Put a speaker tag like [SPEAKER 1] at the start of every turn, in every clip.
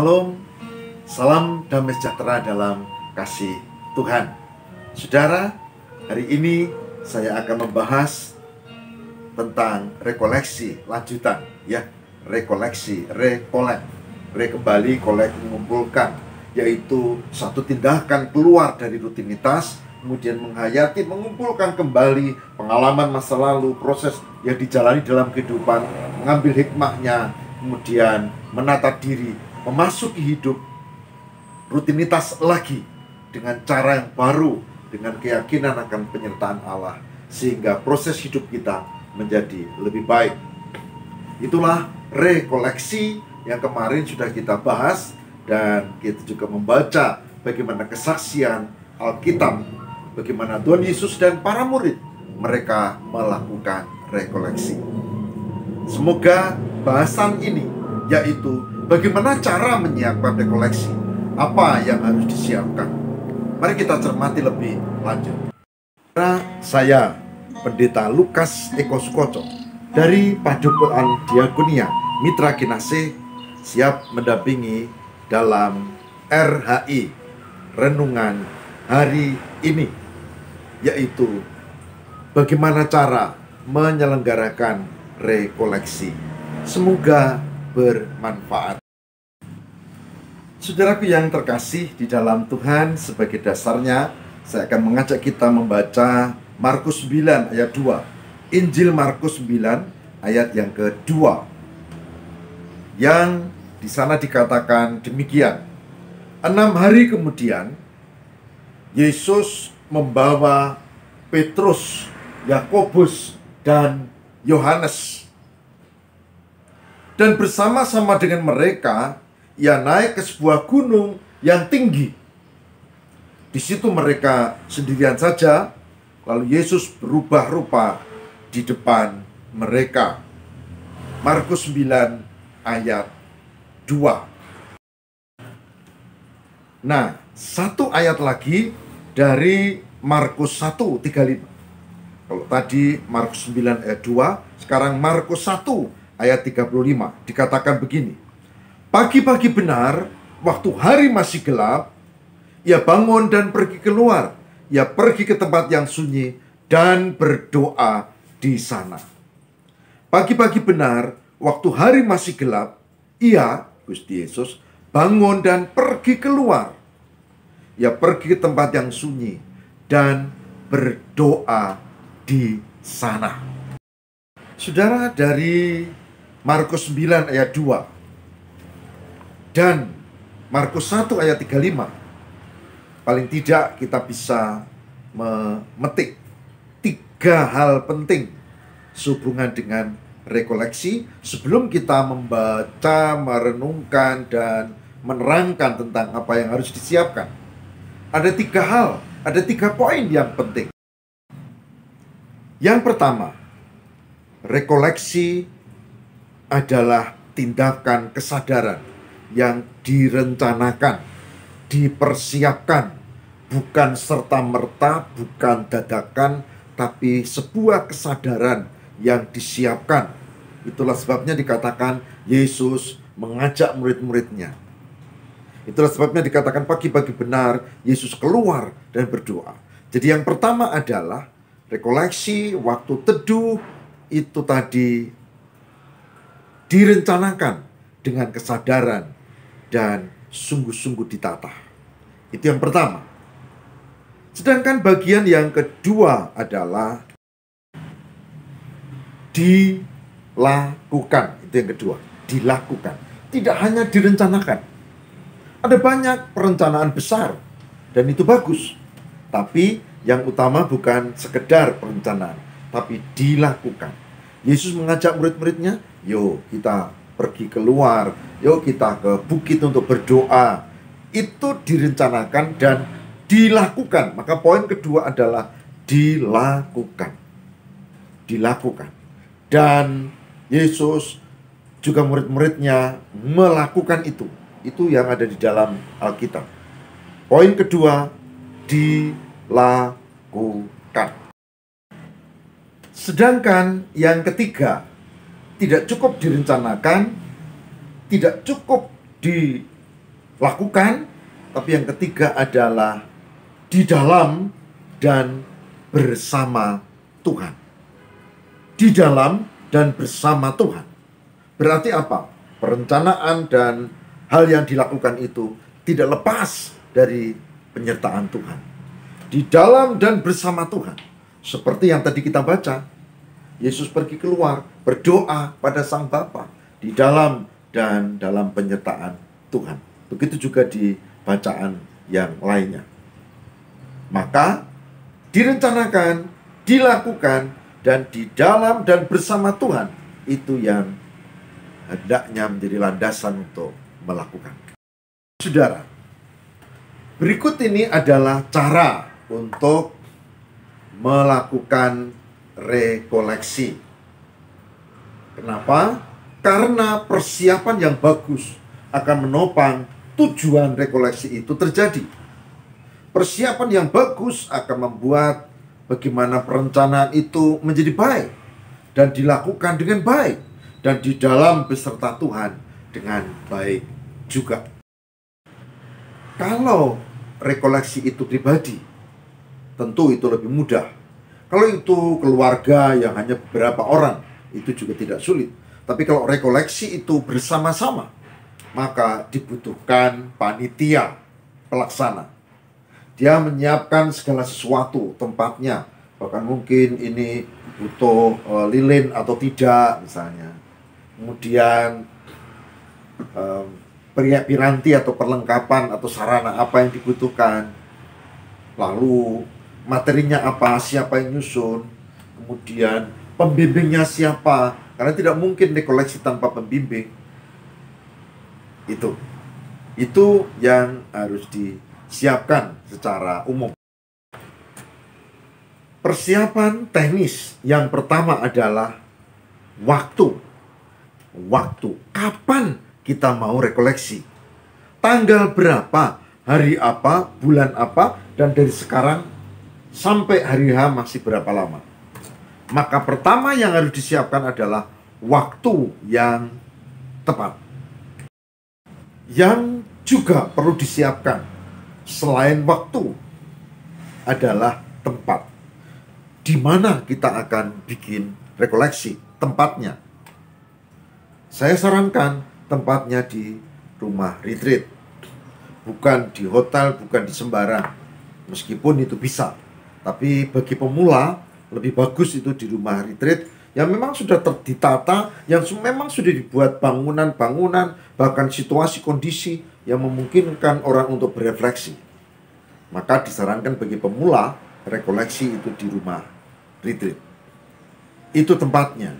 [SPEAKER 1] Shalom, salam damai sejahtera dalam kasih Tuhan. Saudara, hari ini saya akan membahas tentang rekoleksi lanjutan, ya. Rekoleksi, kembali, kolek, mengumpulkan, yaitu satu tindakan keluar dari rutinitas, kemudian menghayati, mengumpulkan kembali pengalaman masa lalu, proses yang dijalani dalam kehidupan, mengambil hikmahnya, kemudian menata diri, memasuki hidup rutinitas lagi dengan cara yang baru, dengan keyakinan akan penyertaan Allah, sehingga proses hidup kita menjadi lebih baik. Itulah rekoleksi yang kemarin sudah kita bahas, dan kita juga membaca bagaimana kesaksian Alkitab, bagaimana Tuhan Yesus dan para murid mereka melakukan rekoleksi. Semoga bahasan ini, yaitu bagaimana cara menyiapkan rekoleksi, apa yang harus disiapkan, mari kita cermati lebih lanjut. Saya Pendeta Lukas Eko Sukoco dari Padukuhan Diakonia Mitra Kinasih siap mendampingi dalam RHI Renungan hari ini, yaitu bagaimana cara menyelenggarakan rekoleksi. Semoga bermanfaat. Saudaraku yang terkasih di dalam Tuhan, sebagai dasarnya saya akan mengajak kita membaca Markus 9 ayat 2. Injil Markus 9 ayat yang kedua, yang di sana dikatakan demikian. 6 hari kemudian Yesus membawa Petrus, Yakobus, dan Yohanes, dan bersama-sama dengan mereka ia naik ke sebuah gunung yang tinggi. Di situ mereka sendirian saja, lalu Yesus berubah rupa di depan mereka. Markus 9 ayat 2. Nah, satu ayat lagi dari Markus 1:35. Kalau tadi Markus 9 ayat 2, sekarang Markus 1 ayat 35. Dikatakan begini. Pagi-pagi benar, waktu hari masih gelap, ia bangun dan pergi keluar. Ia pergi ke tempat yang sunyi dan berdoa di sana. Pagi-pagi benar, waktu hari masih gelap, ia, Gusti Yesus, bangun dan pergi keluar. Ia pergi ke tempat yang sunyi dan berdoa di sana. Saudara, dari Markus 9 ayat 2 dan Markus 1 ayat 35, paling tidak kita bisa memetik 3 hal penting sehubungan dengan rekoleksi sebelum kita membaca, merenungkan, dan menerangkan tentang apa yang harus disiapkan. Ada 3 hal, ada 3 poin yang penting. Yang pertama, rekoleksi adalah tindakan kesadaran yang direncanakan, dipersiapkan, bukan serta-merta, bukan dadakan, tapi sebuah kesadaran yang disiapkan. Itulah sebabnya dikatakan Yesus mengajak murid-muridnya. Itulah sebabnya dikatakan pagi-pagi benar Yesus keluar dan berdoa. Jadi yang pertama adalah rekoleksi, waktu teduh itu tadi direncanakan dengan kesadaran dan sungguh-sungguh ditata. Itu yang pertama. Sedangkan bagian yang kedua adalah dilakukan. Itu yang kedua, dilakukan. Tidak hanya direncanakan. Ada banyak perencanaan besar, dan itu bagus. Tapi yang utama bukan sekedar perencanaan, tapi dilakukan. Yesus mengajak murid-muridnya, yuk kita pergi keluar, yuk kita ke bukit untuk berdoa. Itu direncanakan dan dilakukan. Maka poin kedua adalah dilakukan. Dilakukan. Dan Yesus juga murid-muridnya melakukan itu. Itu yang ada di dalam Alkitab. Poin kedua, dilakukan. Sedangkan yang ketiga, tidak cukup direncanakan, tidak cukup lakukan. Tapi yang ketiga adalah di dalam dan bersama Tuhan. Di dalam dan bersama Tuhan. Berarti apa? Perencanaan dan hal yang dilakukan itu tidak lepas dari penyertaan Tuhan. Di dalam dan bersama Tuhan. Seperti yang tadi kita baca, Yesus pergi keluar, berdoa pada Sang Bapa di dalam dan dalam penyertaan Tuhan. Begitu juga di bacaan yang lainnya. Maka direncanakan, dilakukan, dan di dalam dan bersama Tuhan, itu yang hendaknya menjadi landasan untuk melakukan. Saudara, berikut ini adalah cara untuk melakukan rekoleksi. Kenapa? Karena persiapan yang bagus akan menopang tujuan rekoleksi itu terjadi. Persiapan yang bagus akan membuat bagaimana perencanaan itu menjadi baik dan dilakukan dengan baik dan di dalam beserta Tuhan dengan baik juga. Kalau rekoleksi itu pribadi, tentu itu lebih mudah. Kalau itu keluarga yang hanya beberapa orang, itu juga tidak sulit. Tapi kalau rekoleksi itu bersama-sama, maka dibutuhkan panitia pelaksana. Dia menyiapkan segala sesuatu, tempatnya. Bahkan mungkin ini butuh lilin atau tidak misalnya. Kemudian piranti atau perlengkapan atau sarana apa yang dibutuhkan. Lalu materinya apa, siapa yang nyusun. Kemudian pembimbingnya siapa. Karena tidak mungkin rekoleksi tanpa pembimbing. Itu yang harus disiapkan secara umum. Persiapan teknis yang pertama adalah waktu. Waktu. Kapan kita mau rekoleksi? Tanggal berapa? Hari apa? Bulan apa? Dan dari sekarang sampai hari H masih berapa lama? Maka pertama yang harus disiapkan adalah waktu yang tepat. Yang juga perlu disiapkan selain waktu adalah tempat. Di mana kita akan bikin rekoleksi? Tempatnya. Saya sarankan tempatnya di rumah retreat. Bukan di hotel, bukan di sembarang. Meskipun itu bisa. Tapi bagi pemula, lebih bagus itu di rumah retreat yang memang sudah ditata, yang memang sudah dibuat bangunan-bangunan, bahkan situasi kondisi yang memungkinkan orang untuk berefleksi. Maka disarankan bagi pemula, rekoleksi itu di rumah retreat. Itu tempatnya.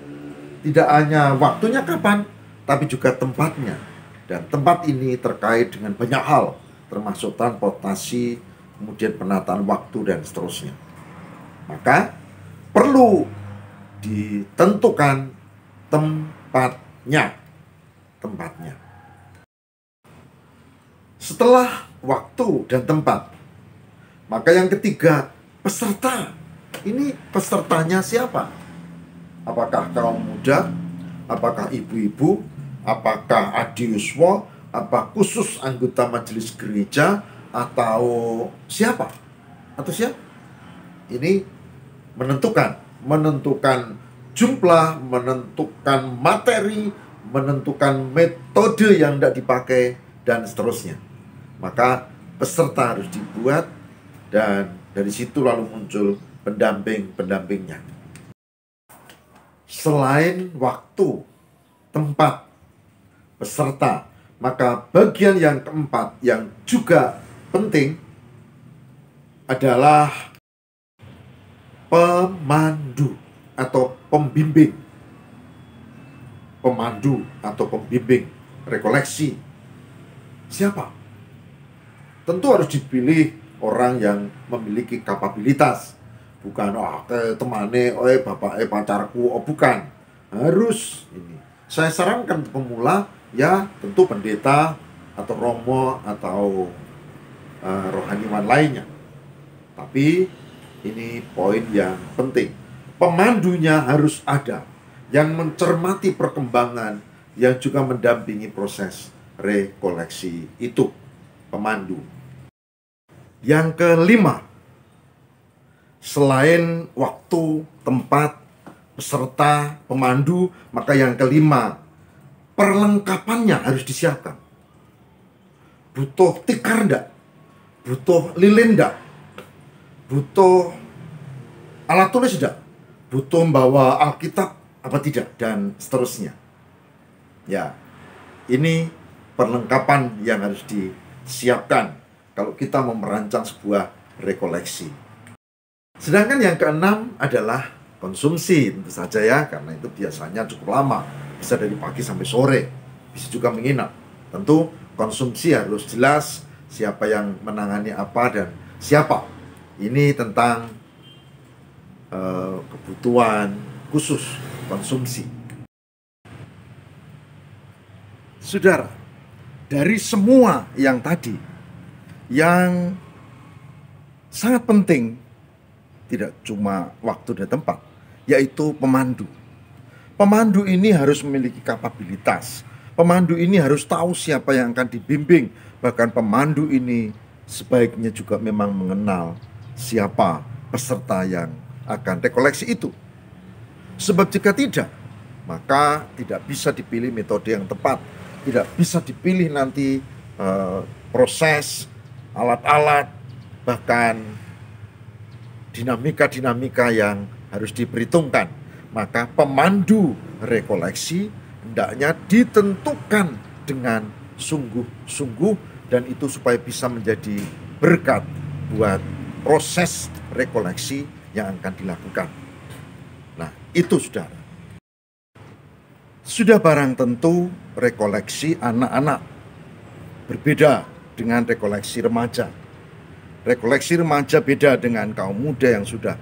[SPEAKER 1] Tidak hanya waktunya kapan, tapi juga tempatnya. Dan tempat ini terkait dengan banyak hal, termasuk transportasi, kemudian penataan waktu, dan seterusnya. Maka perlu ditentukan tempatnya. Setelah waktu dan tempat, maka yang ketiga, peserta. Ini pesertanya siapa? Apakah kaum muda? Apakah ibu-ibu? Apakah adiuswa? Apa khusus anggota majelis gereja? Atau siapa? Ini menentukan jumlah, menentukan materi, menentukan metode yang tidak dipakai, dan seterusnya. Maka peserta harus dibuat, dan dari situ lalu muncul pendamping-pendampingnya. Selain waktu, tempat, peserta, maka bagian yang keempat yang juga penting adalah pemandu atau pembimbing. Pemandu atau pembimbing rekoleksi. Siapa? Tentu harus dipilih orang yang memiliki kapabilitas. Bukan, temane, bapak, pacarku, bukan. Harus ini. Saya sarankan pemula, ya tentu pendeta atau romo atau rohaniwan lainnya. Tapi ini poin yang penting. Pemandunya harus ada, yang mencermati perkembangan, yang juga mendampingi proses rekoleksi itu. pemandu. Yang kelima, selain waktu, tempat, peserta, pemandu, maka yang kelima, perlengkapannya harus disiapkan. Butuh tikar enggak? Butuh lilin enggak? Butuh alat tulis enggak? Butuh membawa Alkitab apa tidak? Dan seterusnya. Ya, ini perlengkapan yang harus disiapkan kalau kita mau merancang sebuah rekoleksi. Sedangkan yang keenam adalah konsumsi, tentu saja ya, karena itu biasanya cukup lama, bisa dari pagi sampai sore, bisa juga menginap. Tentu konsumsi harus jelas siapa yang menangani apa dan siapa. Ini tentang kebutuhan khusus konsumsi. Saudara, dari semua yang tadi, yang sangat penting, tidak cuma waktu dan tempat, yaitu pemandu. Pemandu ini harus memiliki kapabilitas. Pemandu ini harus tahu siapa yang akan dibimbing. Bahkan pemandu ini sebaiknya juga memang mengenal siapa peserta yang akan rekoleksi itu. Sebab jika tidak, maka tidak bisa dipilih metode yang tepat. Tidak bisa dipilih nanti proses, alat-alat, bahkan dinamika-dinamika yang harus diperhitungkan. Maka pemandu rekoleksi hendaknya ditentukan dengan sungguh-sungguh, dan itu supaya bisa menjadi berkat buat proses rekoleksi yang akan dilakukan. Nah, itu saudara. Sudah barang tentu rekoleksi anak-anak berbeda dengan rekoleksi remaja. Rekoleksi remaja beda dengan kaum muda yang sudah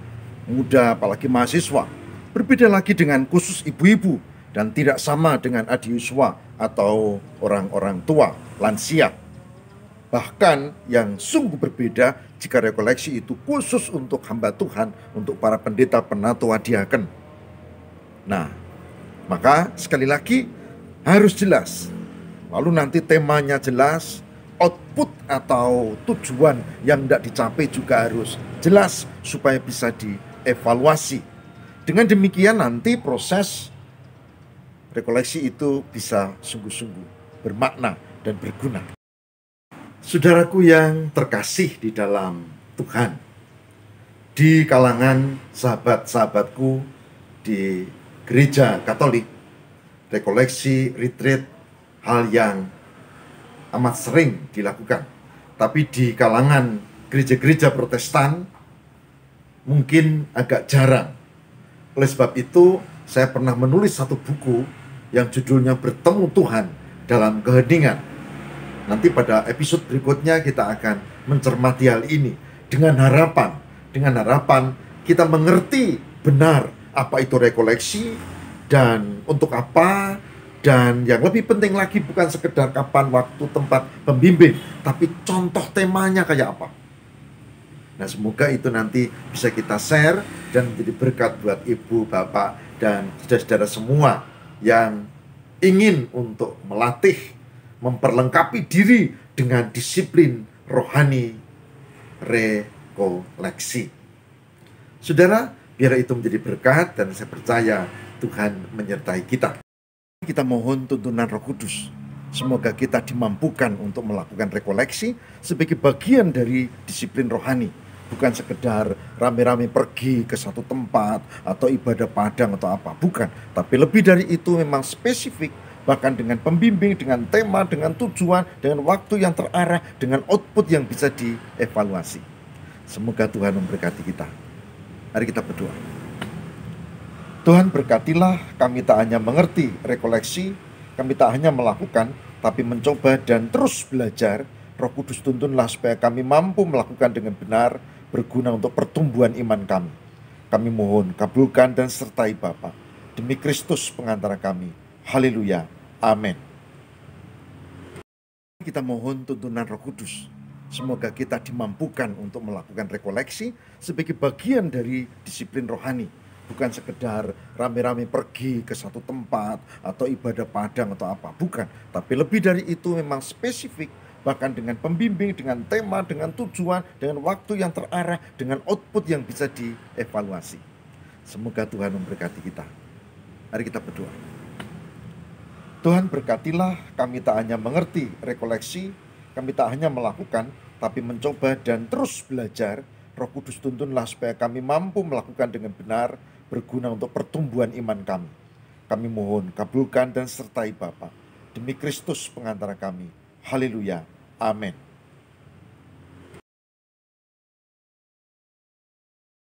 [SPEAKER 1] muda, apalagi mahasiswa. Berbeda lagi dengan khusus ibu-ibu, dan tidak sama dengan adiuswa atau orang-orang tua, lansia. Bahkan yang sungguh berbeda jika rekoleksi itu khusus untuk hamba Tuhan, untuk para pendeta, penatua, diaken. Nah, maka sekali lagi harus jelas. Lalu nanti temanya jelas, output atau tujuan yang tidak dicapai juga harus jelas supaya bisa dievaluasi. Dengan demikian nanti proses rekoleksi itu bisa sungguh-sungguh bermakna dan berguna. Saudaraku yang terkasih di dalam Tuhan, di kalangan sahabat-sahabatku di gereja Katolik, rekoleksi, retreat, hal yang amat sering dilakukan. Tapi di kalangan gereja-gereja Protestan mungkin agak jarang. Oleh sebab itu, saya pernah menulis satu buku yang judulnya Bertemu Tuhan dalam Keheningan. Nanti pada episode berikutnya kita akan mencermati hal ini dengan harapan kita mengerti benar apa itu rekoleksi dan untuk apa, dan yang lebih penting lagi bukan sekedar kapan, waktu, tempat, pembimbing, tapi contoh temanya kayak apa. Nah, semoga itu nanti bisa kita share dan menjadi berkat buat ibu, bapak, dan saudara-saudara semua yang ingin untuk melatih, memperlengkapi diri dengan disiplin rohani rekoleksi. Saudara, biar itu menjadi berkat, dan saya percaya Tuhan menyertai kita. Kita mohon tuntunan Roh Kudus. Semoga kita dimampukan untuk melakukan rekoleksi sebagai bagian dari disiplin rohani. Bukan sekedar rame-rame pergi ke satu tempat atau ibadah padang atau apa. Bukan. Tapi lebih dari itu memang spesifik. Bahkan dengan pembimbing, dengan tema, dengan tujuan, dengan waktu yang terarah, dengan output yang bisa dievaluasi. Semoga Tuhan memberkati kita. Mari kita berdoa. Tuhan, berkatilah kami tak hanya mengerti rekoleksi, kami tak hanya melakukan, tapi mencoba dan terus belajar. Roh Kudus tuntunlah supaya kami mampu melakukan dengan benar, berguna untuk pertumbuhan iman kami. Kami mohon kabulkan dan sertai Bapa. Demi Kristus pengantara kami. Haleluya. Amin. Kita mohon tuntunan Roh Kudus. Semoga kita dimampukan untuk melakukan rekoleksi sebagai bagian dari disiplin rohani. Bukan sekedar rame-rame pergi ke satu tempat atau ibadah padang atau apa. Bukan. Tapi lebih dari itu memang spesifik. bahkan dengan pembimbing, dengan tema, dengan tujuan, dengan waktu yang terarah, dengan output yang bisa dievaluasi. Semoga Tuhan memberkati kita. Mari kita berdoa. Tuhan berkatilah kami tak hanya mengerti rekoleksi, kami tak hanya melakukan, tapi mencoba dan terus belajar. Roh Kudus tuntunlah supaya kami mampu melakukan dengan benar, berguna untuk pertumbuhan iman kami. Kami mohon kabulkan dan sertai Bapa. Demi Kristus pengantara kami. Haleluya. Amin.